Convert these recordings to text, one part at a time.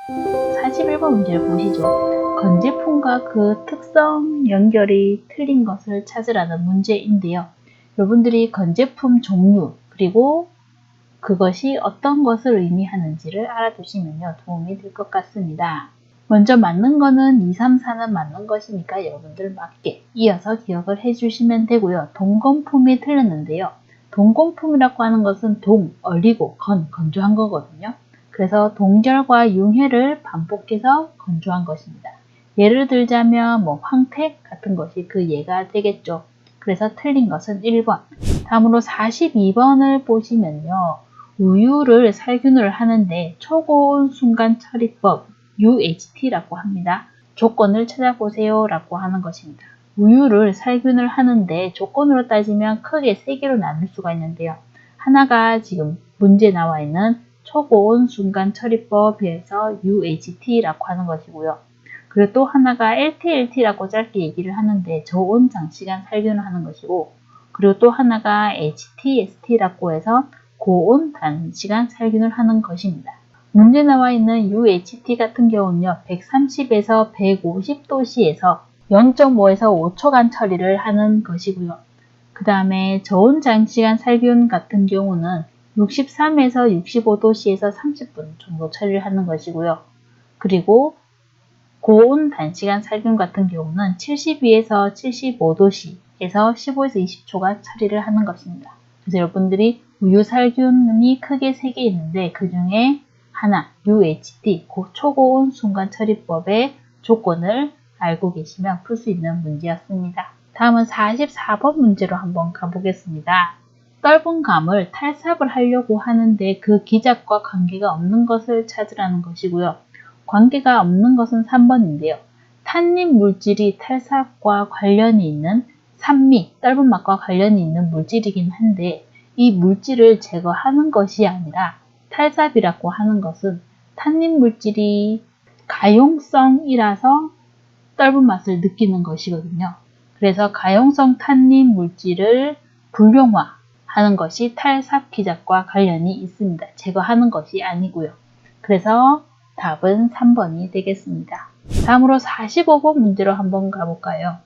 41번 문제를 보시죠. 건제품과 그 특성 연결이 틀린 것을 찾으라는 문제인데요. 여러분들이 건제품 종류 그리고 그것이 어떤 것을 의미하는지를 알아두시면요 도움이 될 것 같습니다. 먼저 맞는 거는 2, 3, 4는 맞는 것이니까 여러분들 맞게 이어서 기억을 해주시면 되고요. 동건품이 틀렸는데요. 동건품이라고 하는 것은 동, 얼리고 건조한 거거든요. 그래서 동결과 융해를 반복해서 건조한 것입니다. 예를 들자면 황택 같은 것이 그 예가 되겠죠. 그래서 틀린 것은 1번. 다음으로 42번을 보시면요. 우유를 살균을 하는데 초고온 순간 처리법 UHT라고 합니다. 조건을 찾아보세요 라고 하는 것입니다. 우유를 살균을 하는데 조건으로 따지면 크게 3개로 나눌 수가 있는데요. 하나가 지금 문제 나와 있는 초고온 순간 처리법에서 UHT라고 하는 것이고요. 그리고 또 하나가 LTLT라고 짧게 얘기를 하는데 저온 장시간 살균을 하는 것이고, 그리고 또 하나가 HTST라고 해서 고온 단시간 살균을 하는 것입니다. 문제 나와 있는 UHT 같은 경우는요, 130에서 150도씨에서 0.5에서 5초간 처리를 하는 것이고요. 그 다음에 저온 장시간 살균 같은 경우는 63에서 65도씨에서 30분 정도 처리를 하는 것이고요. 그리고 고온 단시간 살균 같은 경우는 72에서 75도씨에서 15에서 20초간 처리를 하는 것입니다. 그래서 여러분들이 우유 살균이 크게 3개 있는데 그 중에 하나 UHT 초고온 순간 처리법의 조건을 알고 계시면 풀 수 있는 문제였습니다. 다음은 44번 문제로 한번 가보겠습니다. 떫은 감을 탈삽을 하려고 하는데 그 기작과 관계가 없는 것을 찾으라는 것이고요. 관계가 없는 것은 3번인데요. 탄닌 물질이 탈삽과 관련이 있는 산미, 떫은 맛과 관련이 있는 물질이긴 한데 이 물질을 제거하는 것이 아니라 탈삽이라고 하는 것은 탄닌 물질이 가용성이라서 떫은 맛을 느끼는 것이거든요. 그래서 가용성 탄닌 물질을 불용화하는 것이 탈삽 기작과 관련이 있습니다. 제거하는 것이 아니고요. 그래서 답은 3번이 되겠습니다. 다음으로 45번 문제로 한번 가볼까요?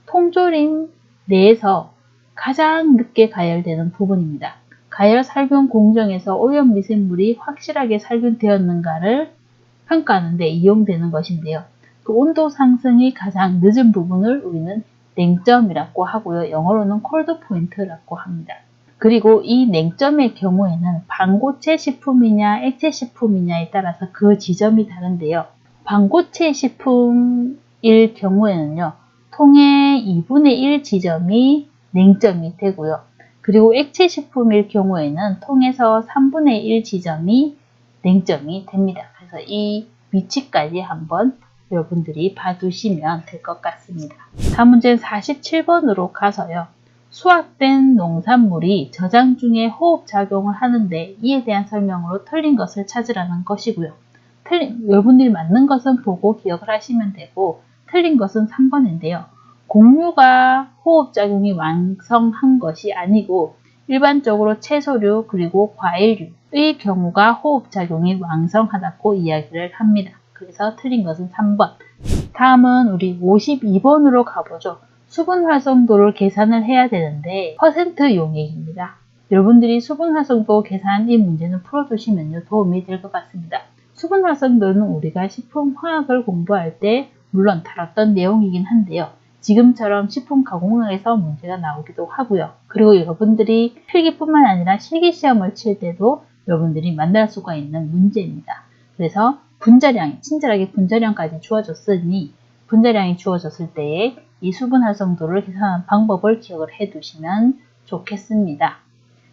통조림 내에서 가장 늦게 가열되는 부분입니다. 가열 살균 공정에서 오염 미생물이 확실하게 살균되었는가를 평가하는 데 이용되는 것인데요. 그 온도 상승이 가장 늦은 부분을 우리는 냉점이라고 하고요. 영어로는 콜드 포인트라고 합니다. 그리고 이 냉점의 경우에는 반고체 식품이냐 액체 식품이냐에 따라서 그 지점이 다른데요. 반고체 식품일 경우에는요. 통의 2분의 1 지점이 냉점이 되고요. 그리고 액체 식품일 경우에는 통에서 3분의 1 지점이 냉점이 됩니다. 그래서 이 위치까지 한번 여러분들이 봐두시면 될 것 같습니다. 다음 문제는 47번으로 가서요. 수확된 농산물이 저장 중에 호흡작용을 하는데 이에 대한 설명으로 틀린 것을 찾으라는 것이고요. 여러분들이 맞는 것은 보고 기억을 하시면 되고 틀린 것은 3번인데요. 곡류가 호흡작용이 왕성한 것이 아니고 일반적으로 채소류 그리고 과일류의 경우가 호흡작용이 왕성하다고 이야기를 합니다. 그래서 틀린 것은 3번. 다음은 우리 52번으로 가보죠. 수분 활성도를 계산을 해야 되는데 퍼센트 용액입니다. 여러분들이 수분 활성도 계산 이 문제는 풀어두시면요 도움이 될 것 같습니다. 수분 활성도는 우리가 식품 화학을 공부할 때 물론 다뤘던 내용이긴 한데요. 지금처럼 식품 가공학에서 문제가 나오기도 하고요. 그리고 여러분들이 필기뿐만 아니라 실기시험을 칠 때도 여러분들이 만날 수가 있는 문제입니다. 그래서 분자량이 친절하게 분자량까지 주어졌으니 분자량이 주어졌을 때에 이 수분 활성도를 계산하는 방법을 기억을 해 두시면 좋겠습니다.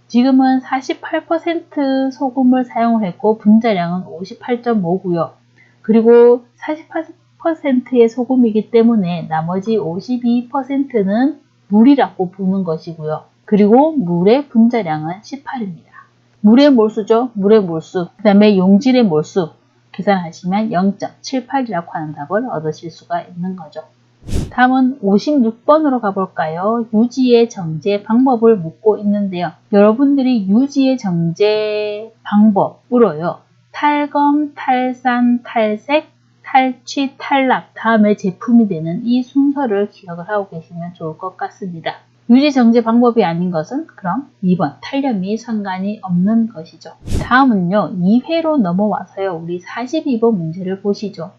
지금은 48% 소금을 사용을 했고 분자량은 58.5고요. 그리고 48%의 소금이기 때문에 나머지 52%는 물이라고 보는 것이고요. 그리고 물의 분자량은 18입니다. 물의 몰수죠. 물의 몰수. 그 다음에 용질의 몰수. 계산하시면 0.78이라고 하는 답을 얻으실 수가 있는 거죠. 다음은 56번으로 가볼까요? 유지의 정제 방법을 묻고 있는데요. 여러분들이 유지의 정제 방법으로요. 탈검, 탈산, 탈색, 탈취, 탈락 다음에 제품이 되는 이 순서를 기억을 하고 계시면 좋을 것 같습니다. 유지정제 방법이 아닌 것은 그럼 2번 탄력이 상관이 없는 것이죠. 다음은요. 2회로 넘어와서요. 우리 42번 문제를 보시죠.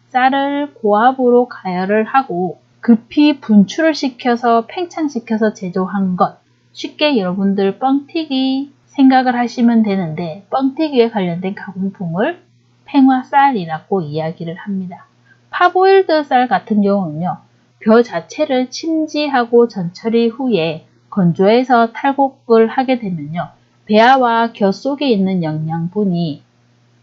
쌀을 고압으로 가열을 하고 급히 분출을 시켜서 팽창시켜서 제조한 것. 쉽게 여러분들 뻥튀기 생각을 하시면 되는데 뻥튀기에 관련된 가공품을 팽화쌀이라고 이야기를 합니다. 파보일드 쌀 같은 경우는요. 벼 자체를 침지하고 전처리 후에 건조해서 탈곡을 하게 되면요. 배아와 겨 속에 있는 영양분이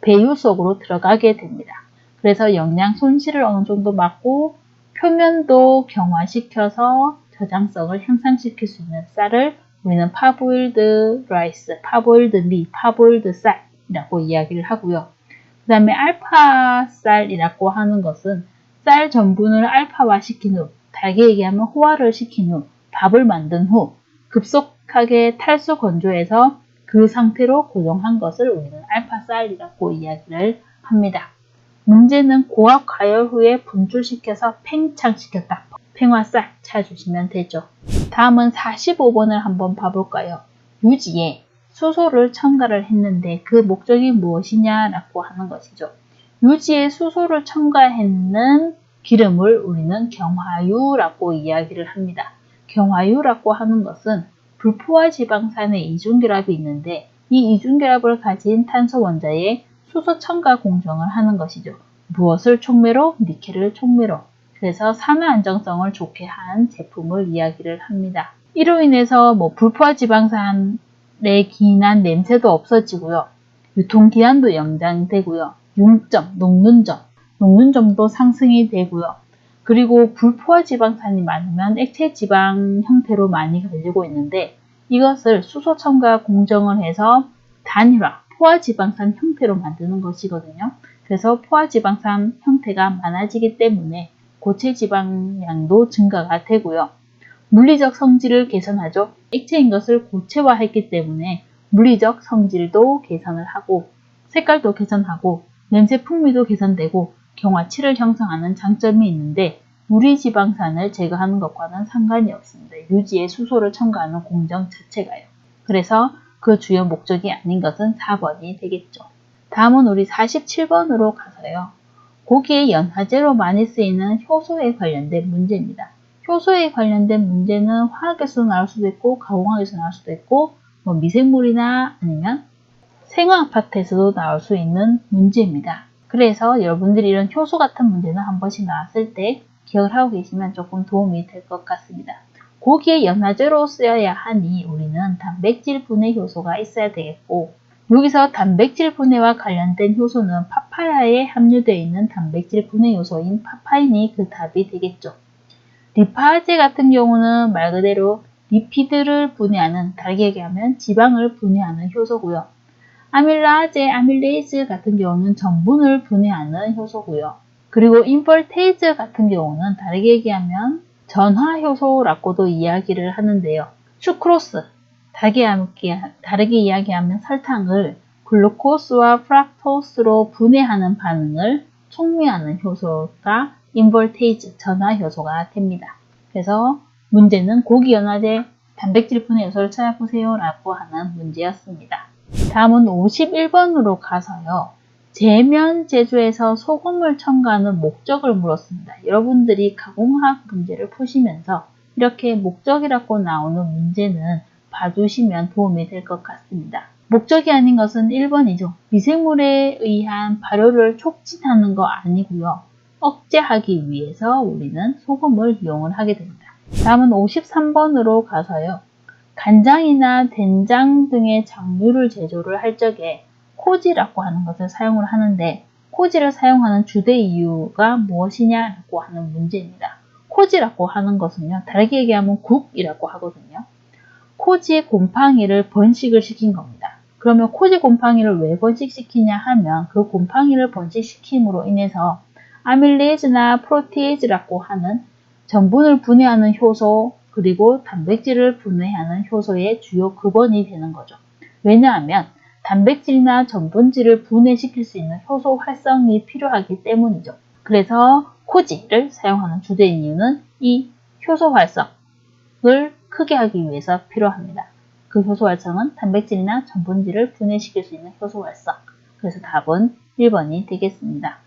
배유 속으로 들어가게 됩니다. 그래서 영양 손실을 어느 정도 막고 표면도 경화시켜서 저장성을 향상시킬 수 있는 쌀을 우리는 파보일드 라이스, 파보일드 미, 파보일드 쌀이라고 이야기를 하고요. 그 다음에 알파 쌀이라고 하는 것은 쌀 전분을 알파화 시킨 후, 달게 얘기하면 호화를 시킨 후, 밥을 만든 후 급속하게 탈수 건조해서 그 상태로 고정한 것을 우리는 알파 쌀이라고 이야기를 합니다. 문제는 고압 가열 후에 분출시켜서 팽창시켰다. 팽화쌀 찾아주시면 되죠. 다음은 45번을 한번 봐볼까요? 유지에 수소를 첨가를 했는데 그 목적이 무엇이냐라고 하는 것이죠. 유지에 수소를 첨가했는 기름을 우리는 경화유라고 이야기를 합니다. 경화유라고 하는 것은 불포화 지방산의 이중결합이 있는데 이 이중결합을 가진 탄소 원자에 수소 첨가 공정을 하는 것이죠. 무엇을 촉매로? 니켈을 촉매로. 그래서 산화 안정성을 좋게 한 제품을 이야기를 합니다. 이로 인해서 불포화 지방산의 기난 냄새도 없어지고요. 유통기한도 연장되고요. 융점, 녹는점도 상승이 되고요. 그리고 불포화 지방산이 많으면 액체 지방 형태로 많이 걸리고 있는데 이것을 수소 첨가 공정을 해서 단일화, 포화지방산 형태로 만드는 것이거든요. 그래서 포화지방산 형태가 많아지기 때문에 고체 지방량도 증가가 되고요. 물리적 성질을 개선하죠. 액체인 것을 고체화했기 때문에 물리적 성질도 개선을 하고 색깔도 개선하고 냄새 풍미도 개선되고 경화치를 형성하는 장점이 있는데 유리지방산을 제거하는 것과는 상관이 없습니다. 유지에 수소를 첨가하는 공정 자체가요. 그래서 그 주요 목적이 아닌 것은 4번이 되겠죠. 다음은 우리 47번으로 가서요. 고기의 연화제로 많이 쓰이는 효소에 관련된 문제입니다. 효소에 관련된 문제는 화학에서 나올 수도 있고 가공학에서 나올 수도 있고 미생물이나 아니면 생화학 파트에서도 나올 수 있는 문제입니다. 그래서 여러분들이 이런 효소 같은 문제는 한 번씩 나왔을 때 기억을 하고 계시면 조금 도움이 될 것 같습니다. 고기의 연화제로 쓰여야 하니 우리는 단백질 분해 효소가 있어야 되겠고 여기서 단백질 분해와 관련된 효소는 파파야에 함유되어 있는 단백질 분해 요소인 파파인이 그 답이 되겠죠. 리파제 같은 경우는 말 그대로 리피드를 분해하는, 다르게 얘기하면 지방을 분해하는 효소고요. 아밀라제, 아밀레이즈 같은 경우는 전분을 분해하는 효소고요. 그리고 인펄테이즈 같은 경우는 다르게 얘기하면 전화 효소라고도 이야기를 하는데요. 슈크로스, 다르게 이야기하면 설탕을 글루코스와 프락토스로 분해하는 반응을 촉매하는 효소가 인볼테이즈, 전화 효소가 됩니다. 그래서 문제는 고기 연화제 단백질 분해 요소를 찾아보세요 라고 하는 문제였습니다. 다음은 51번으로 가서요. 제면 제조에서 소금을 첨가하는 목적을 물었습니다. 여러분들이 가공학 문제를 푸시면서 이렇게 목적이라고 나오는 문제는 봐두시면 도움이 될 것 같습니다. 목적이 아닌 것은 1번이죠. 미생물에 의한 발효를 촉진하는 거 아니고요. 억제하기 위해서 우리는 소금을 이용을 하게 됩니다. 다음은 53번으로 가서요. 간장이나 된장 등의 장류를 제조를 할 적에 코지라고 하는 것을 사용을 하는데 코지를 사용하는 주대 이유가 무엇이냐라고 하는 문제입니다. 코지라고 하는 것은요. 다르게 얘기하면 국이라고 하거든요. 코지 곰팡이를 번식을 시킨 겁니다. 그러면 코지 곰팡이를 왜 번식시키냐 하면 그 곰팡이를 번식시킴으로 인해서 아밀레이즈나 프로테이즈라고 하는 전분을 분해하는 효소 그리고 단백질을 분해하는 효소의 주요 근원이 되는 거죠. 왜냐하면 단백질이나 전분질을 분해시킬 수 있는 효소 활성이 필요하기 때문이죠. 그래서 코지를 사용하는 주된 이유는 이 효소 활성을 크게 하기 위해서 필요합니다. 그 효소 활성은 단백질이나 전분질을 분해시킬 수 있는 효소 활성. 그래서 답은 1번이 되겠습니다.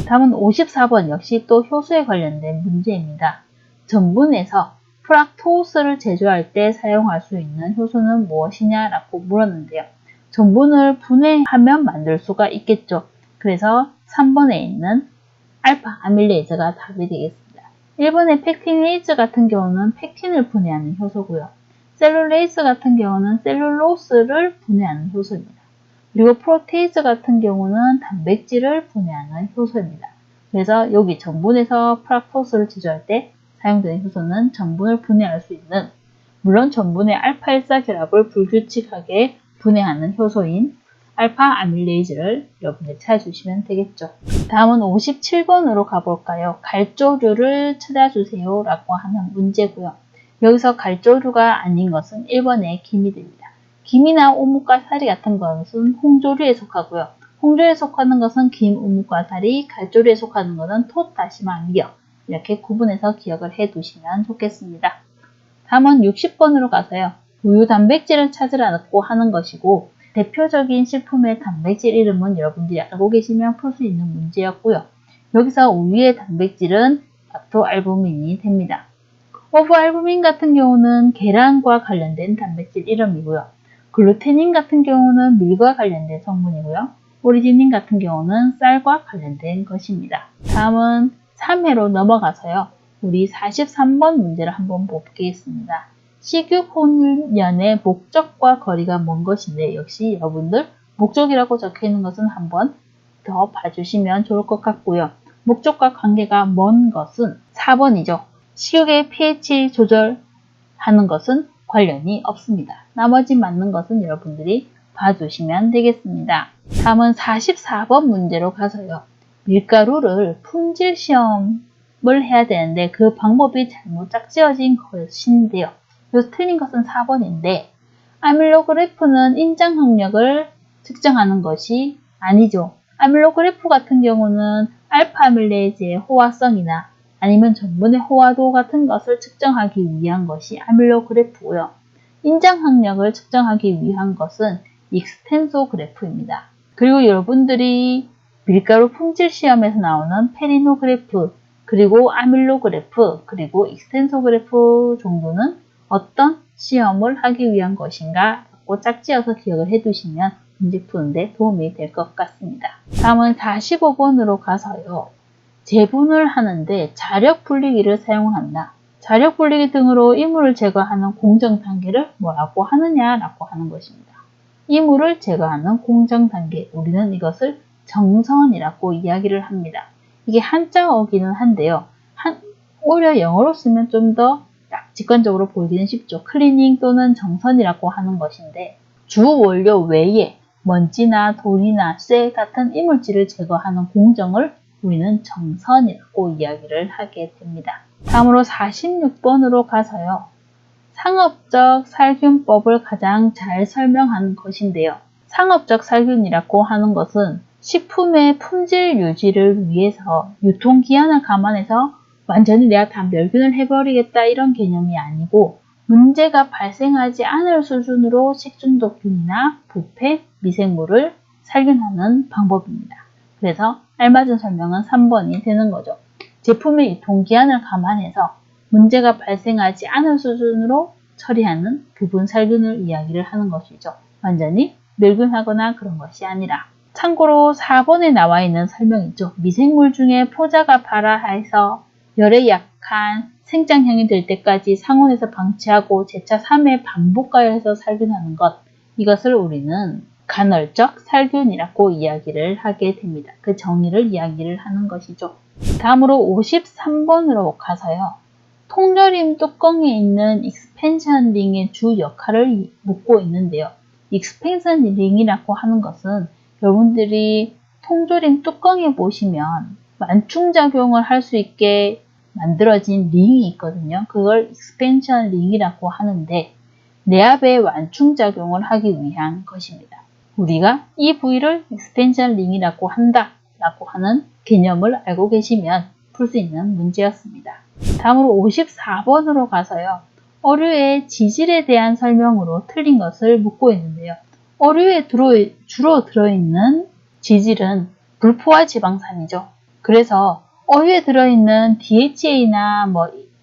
다음은 54번 역시 또 효소에 관련된 문제입니다. 전분에서 프락토스를 제조할 때 사용할 수 있는 효소는 무엇이냐라고 물었는데요. 전분을 분해하면 만들 수가 있겠죠. 그래서 3번에 있는 알파 아밀레이즈가 답이 되겠습니다. 1번의 펙틴레이즈 같은 경우는 펙틴을 분해하는 효소고요. 셀룰레이스 같은 경우는 셀룰로스를 분해하는 효소입니다. 그리고 프로테이즈 같은 경우는 단백질을 분해하는 효소입니다. 그래서 여기 전분에서 프락토스를 제조할 때 사용되는 효소는 전분을 분해할 수 있는, 물론 전분의 알파1사 결합을 불규칙하게 분해하는 효소인 알파 아밀레이즈를 여러분들 찾아주시면 되겠죠. 다음은 57번으로 가볼까요? 갈조류를 찾아주세요 라고 하는 문제고요. 여기서 갈조류가 아닌 것은 1번의 김이 됩니다. 김이나 오목과 사리 같은 것은 홍조류에 속하고요. 홍조류에 속하는 것은 김, 오목과 사리, 갈조류에 속하는 것은 톳, 다시마, 미역, 이렇게 구분해서 기억을 해 두시면 좋겠습니다. 다음은 60번으로 가서요. 우유 단백질을 찾으라고 하는 것이고, 대표적인 식품의 단백질 이름은 여러분들이 알고 계시면 풀 수 있는 문제였고요. 여기서 우유의 단백질은 락토알부민이 됩니다. 오브알부민 같은 경우는 계란과 관련된 단백질 이름이고요. 글루테닌 같은 경우는 밀과 관련된 성분이고요. 오리지닌 같은 경우는 쌀과 관련된 것입니다. 다음은 3회로 넘어가서요. 우리 43번 문제를 한번 보겠습니다. 식육혼련의 목적과 거리가 먼 것인데, 역시 여러분들 목적이라고 적혀 있는 것은 한번 더 봐주시면 좋을 것 같고요. 목적과 관계가 먼 것은 4번이죠. 식욕의 pH 조절하는 것은 관련이 없습니다. 나머지 맞는 것은 여러분들이 봐주시면 되겠습니다. 다음은 44번 문제로 가서요. 밀가루를 품질 시험을 해야 되는데 그 방법이 잘못 짝지어진 것인데요. 여기서 틀린 것은 4번인데, 아밀로그래프는 인장 학력을 측정하는 것이 아니죠. 아밀로그래프 같은 경우는 알파 아밀레이즈의 호화성이나 아니면 전분의 호화도 같은 것을 측정하기 위한 것이 아밀로그래프고요. 인장 학력을 측정하기 위한 것은 익스텐소그래프입니다. 그리고 여러분들이 밀가루 품질 시험에서 나오는 페리노그래프, 그리고 아밀로그래프, 그리고 익스텐소그래프 정도는 어떤 시험을 하기 위한 것인가 라고 짝지어서 기억을 해두시면 문제 푸는데 도움이 될 것 같습니다. 다음은 45번으로 가서요. 재분을 하는데 자력 분리기를 사용한다. 자력 분리기 등으로 이물을 제거하는 공정 단계를 뭐라고 하느냐라고 하는 것입니다. 이물을 제거하는 공정 단계, 우리는 이것을 정선이라고 이야기를 합니다. 이게 한자어기는 한데요. 오히려 영어로 쓰면 좀 더 직관적으로 보이기는 쉽죠. 클리닝 또는 정선이라고 하는 것인데, 주 원료 외에 먼지나 돌이나 쇠 같은 이물질을 제거하는 공정을 우리는 정선이라고 이야기를 하게 됩니다. 다음으로 46번으로 가서요. 상업적 살균법을 가장 잘 설명한 것인데요. 상업적 살균이라고 하는 것은 식품의 품질 유지를 위해서 유통기한을 감안해서 완전히 내가 다 멸균을 해버리겠다 이런 개념이 아니고, 문제가 발생하지 않을 수준으로 식중독균이나 부패, 미생물을 살균하는 방법입니다. 그래서 알맞은 설명은 3번이 되는 거죠. 제품의 유통기한을 감안해서 문제가 발생하지 않을 수준으로 처리하는 부분 살균을 이야기를 하는 것이죠. 완전히 멸균하거나 그런 것이 아니라. 참고로 4번에 나와 있는 설명 있죠. 미생물 중에 포자가 발화해서 열에 약한 생장형이 될 때까지 상온에서 방치하고 재차 3회 반복 가열해서 살균하는 것, 이것을 우리는 간헐적 살균이라고 이야기를 하게 됩니다. 그 정의를 이야기를 하는 것이죠. 다음으로 53번으로 가서요. 통조림 뚜껑에 있는 익스펜션 링의 주 역할을 묻고 있는데요. 익스펜션 링이라고 하는 것은 여러분들이 통조림 뚜껑에 보시면 완충작용을 할 수 있게 만들어진 링이 있거든요. 그걸 익스펜션 링이라고 하는데 내압의 완충작용을 하기 위한 것입니다. 우리가 이 부위를 익스텐션 링이라고 한다 라고 하는 개념을 알고 계시면 풀 수 있는 문제였습니다. 다음으로 54번으로 가서요. 어류의 지질에 대한 설명으로 틀린 것을 묻고 있는데요. 어류에 주로 들어있는 지질은 불포화 지방산이죠. 그래서 어류에 들어있는 DHA나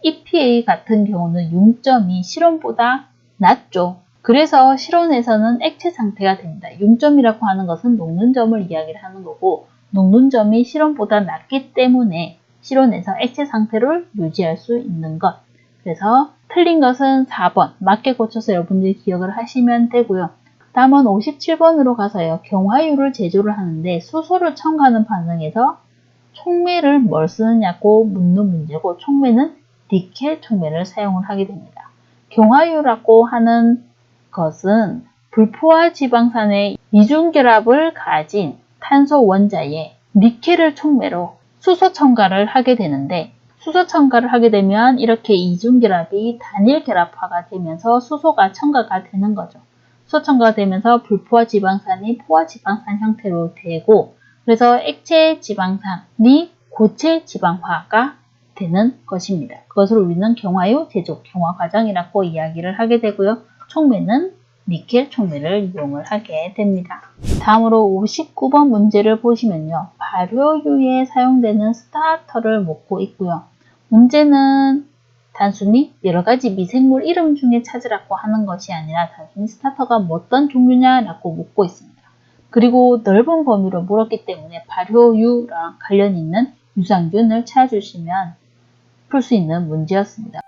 EPA 같은 경우는 융점이 실온보다 낮죠. 그래서 실온에서는 액체 상태가 됩니다. 융점이라고 하는 것은 녹는 점을 이야기를 하는 거고, 녹는 점이 실온보다 낮기 때문에 실온에서 액체 상태를 유지할 수 있는 것. 그래서 틀린 것은 4번 맞게 고쳐서 여러분들이 기억을 하시면 되고요. 다음은 57번으로 가서요. 경화유를 제조를 하는데 수소를 첨가하는 반응에서 촉매를 뭘 쓰느냐고 묻는 문제고, 촉매는 니켈 촉매를 사용을 하게 됩니다. 경화유라고 하는 것은 불포화 지방산의 이중결합을 가진 탄소 원자에 니켈을 촉매로 수소 첨가를 하게 되는데, 수소 첨가를 하게 되면 이렇게 이중결합이 단일 결합화가 되면서 수소가 첨가가 되는 거죠. 수소 첨가가 되면서 불포화 지방산이 포화 지방산 형태로 되고, 그래서 액체 지방산이 고체 지방화가 되는 것입니다. 그것을 우리는 경화유 제조, 경화 과정이라고 이야기를 하게 되고요. 촉매는 니켈 촉매를 이용을 하게 됩니다. 다음으로 59번 문제를 보시면요. 발효유에 사용되는 스타터를 묻고 있고요. 문제는 단순히 여러 가지 미생물 이름 중에 찾으라고 하는 것이 아니라 단순히 스타터가 어떤 종류냐라고 묻고 있습니다. 그리고 넓은 범위로 물었기 때문에 발효유랑 관련 있는 유산균을 찾아주시면 풀 수 있는 문제였습니다.